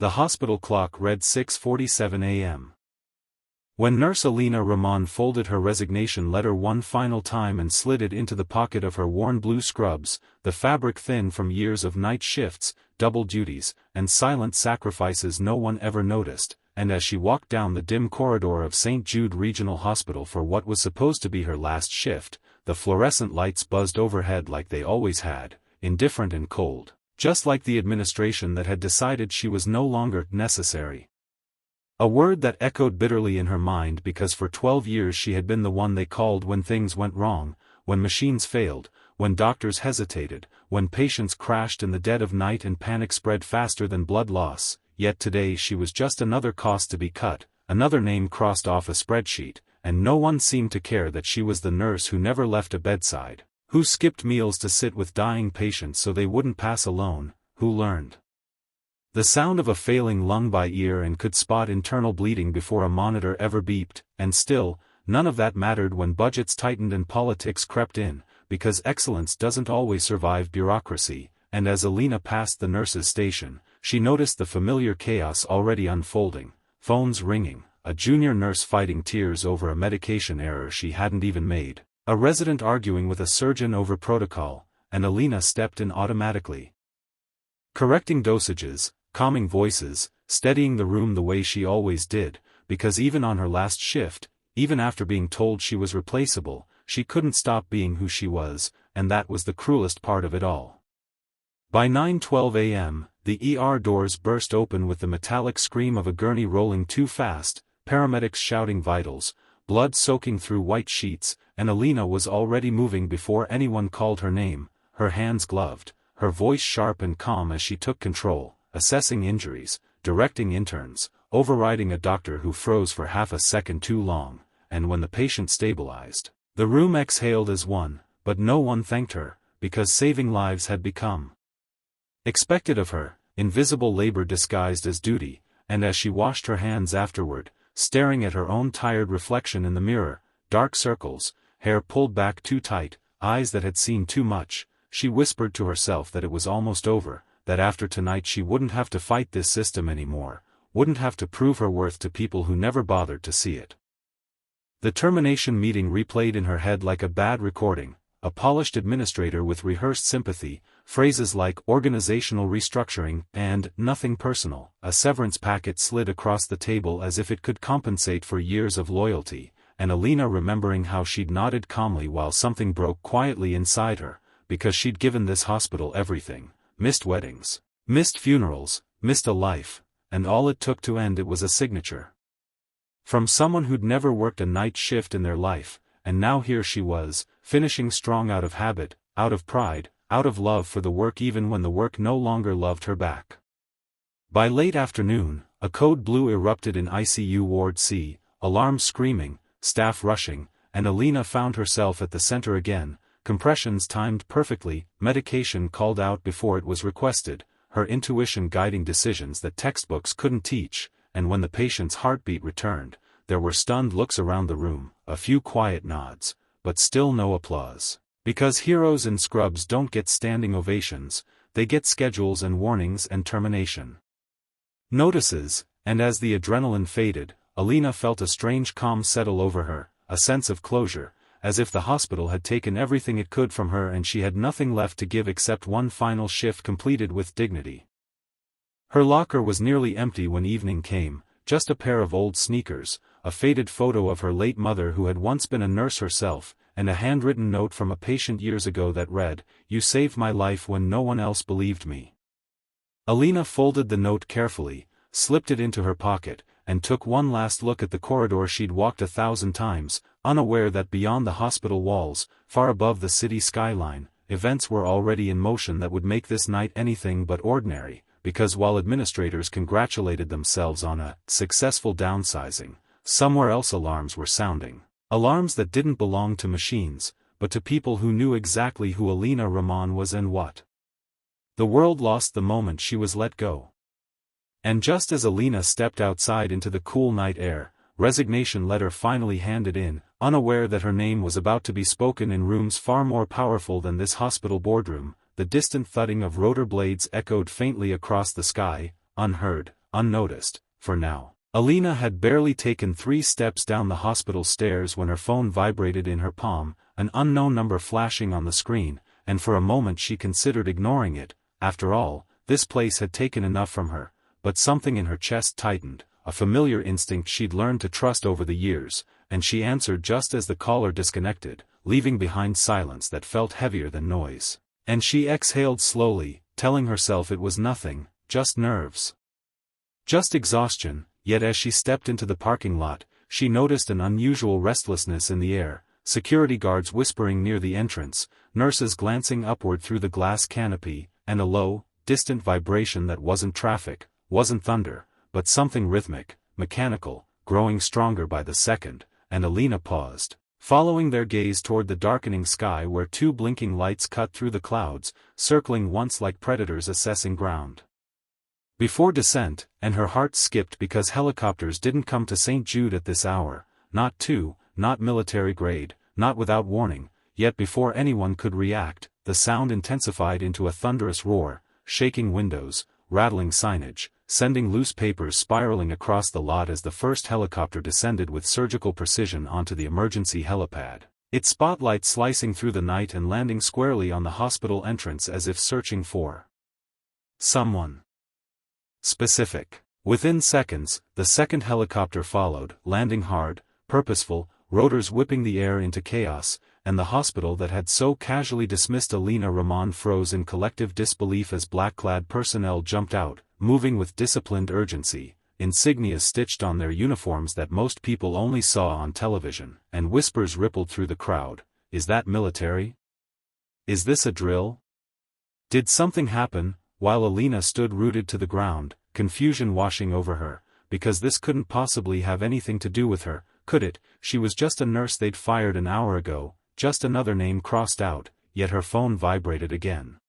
The hospital clock read 6:47 a.m. When Nurse Alina Rahman folded her resignation letter one final time and slid it into the pocket of her worn blue scrubs, the fabric thin from years of night shifts, double duties, and silent sacrifices no one ever noticed, and as she walked down the dim corridor of St. Jude Regional Hospital for what was supposed to be her last shift, the fluorescent lights buzzed overhead like they always had, indifferent and cold, just like the administration that had decided she was no longer necessary. A word that echoed bitterly in her mind because for 12 years she had been the one they called when things went wrong, when machines failed, when doctors hesitated, when patients crashed in the dead of night and panic spread faster than blood loss, yet today she was just another cost to be cut, another name crossed off a spreadsheet, and no one seemed to care that she was the nurse who never left a bedside, who skipped meals to sit with dying patients so they wouldn't pass alone, who learned the sound of a failing lung by ear and could spot internal bleeding before a monitor ever beeped, and still, none of that mattered when budgets tightened and politics crept in, because excellence doesn't always survive bureaucracy, and as Alina passed the nurse's station, she noticed the familiar chaos already unfolding, phones ringing, a junior nurse fighting tears over a medication error she hadn't even made, a resident arguing with a surgeon over protocol, and Alina stepped in automatically. Correcting dosages, calming voices, steadying the room the way she always did, because even on her last shift, even after being told she was replaceable, she couldn't stop being who she was, and that was the cruelest part of it all. By 9:12 a.m., the ER doors burst open with the metallic scream of a gurney rolling too fast, paramedics shouting vitals, blood soaking through white sheets, and Alina was already moving before anyone called her name, her hands gloved, her voice sharp and calm as she took control, assessing injuries, directing interns, overriding a doctor who froze for half a second too long, and when the patient stabilized, the room exhaled as one, but no one thanked her, because saving lives had become expected of her, invisible labor disguised as duty, and as she washed her hands afterward, staring at her own tired reflection in the mirror, dark circles, hair pulled back too tight, eyes that had seen too much, she whispered to herself that it was almost over, that after tonight she wouldn't have to fight this system anymore, wouldn't have to prove her worth to people who never bothered to see it. The termination meeting replayed in her head like a bad recording, a polished administrator with rehearsed sympathy, phrases like organizational restructuring and nothing personal. A severance packet slid across the table as if it could compensate for years of loyalty, and Alina remembering how she'd nodded calmly while something broke quietly inside her, because she'd given this hospital everything. Missed weddings, missed funerals, missed a life, and all it took to end it was a signature. From someone who'd never worked a night shift in their life, and now here she was, finishing strong out of habit, out of pride, out of love for the work even when the work no longer loved her back. By late afternoon, a code blue erupted in ICU Ward C, alarms screaming, staff rushing, and Alina found herself at the center again, compressions timed perfectly, medication called out before it was requested, her intuition guiding decisions that textbooks couldn't teach, and when the patient's heartbeat returned, there were stunned looks around the room, a few quiet nods, but still no applause. Because heroes in scrubs don't get standing ovations, they get schedules and warnings and termination notices, and as the adrenaline faded, Alina felt a strange calm settle over her, a sense of closure, as if the hospital had taken everything it could from her and she had nothing left to give except one final shift completed with dignity. Her locker was nearly empty when evening came, just a pair of old sneakers, a faded photo of her late mother who had once been a nurse herself, and a handwritten note from a patient years ago that read, "You saved my life when no one else believed me." Alina folded the note carefully, slipped it into her pocket, and took one last look at the corridor she'd walked 1,000 times, unaware that beyond the hospital walls, far above the city skyline, events were already in motion that would make this night anything but ordinary, because while administrators congratulated themselves on a successful downsizing, somewhere else alarms were sounding. Alarms that didn't belong to machines, but to people who knew exactly who Alina Rahman was and what. The world lost the moment she was let go. And just as Alina stepped outside into the cool night air, resignation letter finally handed in, unaware that her name was about to be spoken in rooms far more powerful than this hospital boardroom, the distant thudding of rotor blades echoed faintly across the sky, unheard, unnoticed, for now. Alina had barely taken 3 steps down the hospital stairs when her phone vibrated in her palm, an unknown number flashing on the screen, and for a moment she considered ignoring it. After all, this place had taken enough from her, but something in her chest tightened, a familiar instinct she'd learned to trust over the years, and she answered just as the caller disconnected, leaving behind silence that felt heavier than noise. And she exhaled slowly, telling herself it was nothing, just nerves. Just exhaustion. Yet as she stepped into the parking lot, she noticed an unusual restlessness in the air, security guards whispering near the entrance, nurses glancing upward through the glass canopy, and a low, distant vibration that wasn't traffic, wasn't thunder, but something rhythmic, mechanical, growing stronger by the second, and Alina paused, following their gaze toward the darkening sky where 2 blinking lights cut through the clouds, circling once like predators assessing ground. Before descent, and her heart skipped because helicopters didn't come to St. Jude at this hour, not 2, not military grade, not without warning, yet before anyone could react, the sound intensified into a thunderous roar, shaking windows, rattling signage, sending loose papers spiraling across the lot as the first helicopter descended with surgical precision onto the emergency helipad, its spotlight slicing through the night and landing squarely on the hospital entrance as if searching for someone specific. Within seconds, the second helicopter followed, landing hard, purposeful, rotors whipping the air into chaos, and the hospital that had so casually dismissed Alina Rahman froze in collective disbelief as black-clad personnel jumped out, moving with disciplined urgency, insignia stitched on their uniforms that most people only saw on television, and whispers rippled through the crowd. Is that military? Is this a drill? Did something happen? While Alina stood rooted to the ground, confusion washing over her, because this couldn't possibly have anything to do with her, could it? She was just a nurse they'd fired an hour ago, just another name crossed out, yet her phone vibrated again.